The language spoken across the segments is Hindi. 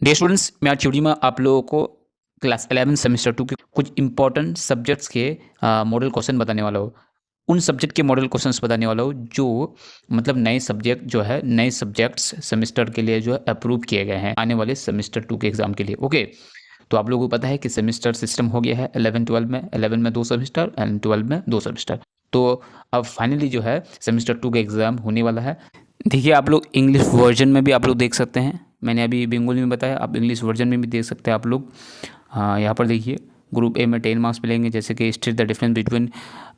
डियर स्टूडेंट्स, मैं आज वीडियो में आप लोगों को क्लास 11 सेमेस्टर 2 के कुछ इंपॉर्टेंट सब्जेक्ट्स के मॉडल क्वेश्चन बताने वाला हूँ। उन सब्जेक्ट के मॉडल क्वेश्चंस बताने वाला हूँ जो मतलब नए सब्जेक्ट जो है नए सब्जेक्ट्स सेमेस्टर के लिए जो है अप्रूव किए गए हैं आने वाले सेमेस्टर 2 के एग्जाम के लिए। ओके, तो आप लोगों को पता है कि सेमेस्टर सिस्टम हो गया है 11-12 में, 11 में 2 सेमेस्टर एंड 12 में 2 सेमेस्टर। तो अब फाइनली जो है सेमेस्टर 2 का एग्ज़ाम होने वाला है। देखिए, आप लोग इंग्लिश वर्जन में भी आप लोग देख सकते हैं, मैंने अभी बंगाली में बताया, आप इंग्लिश वर्जन में भी देख सकते हैं आप लोग। हाँ, यहाँ पर देखिए ग्रुप ए में 10 मार्क्स मिलेंगे, जैसे कि state the difference between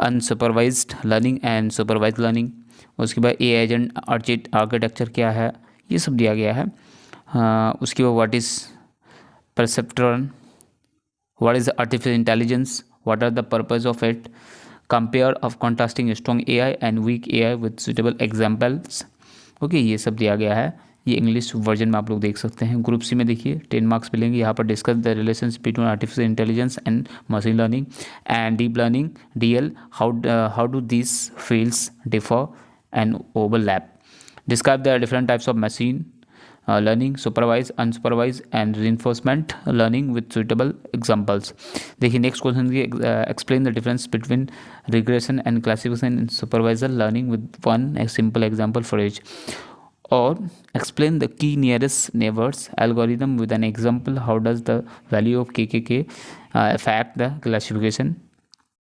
unsupervised learning and supervised learning. उसके बाद ए एजेंट आर्किटेक्चर क्या है, ये सब दिया गया है। हाँ, उसके बाद what is perceptron, what is artificial intelligence, what are the purpose of it, compare of contrasting strong AI and weak AI with suitable examples. Okay, ये सब दिया गया है, ये इंग्लिश वर्जन में आप लोग देख सकते हैं। ग्रुप सी में देखिए 10 मार्क्स मिलेंगे, यहाँ पर discuss the relations between artificial intelligence and machine learning and deep learning DL, how do this fields differ and overlap, describe the different types of machine learning, supervised, unsupervised and reinforcement learning with suitable examples। देखिए नेक्स्ट क्वेश्चन की explain the difference between regression and classification in supervised learning with one simple example for each, or explain the key nearest neighbors algorithm with an example, how does the value of kkk affect the classification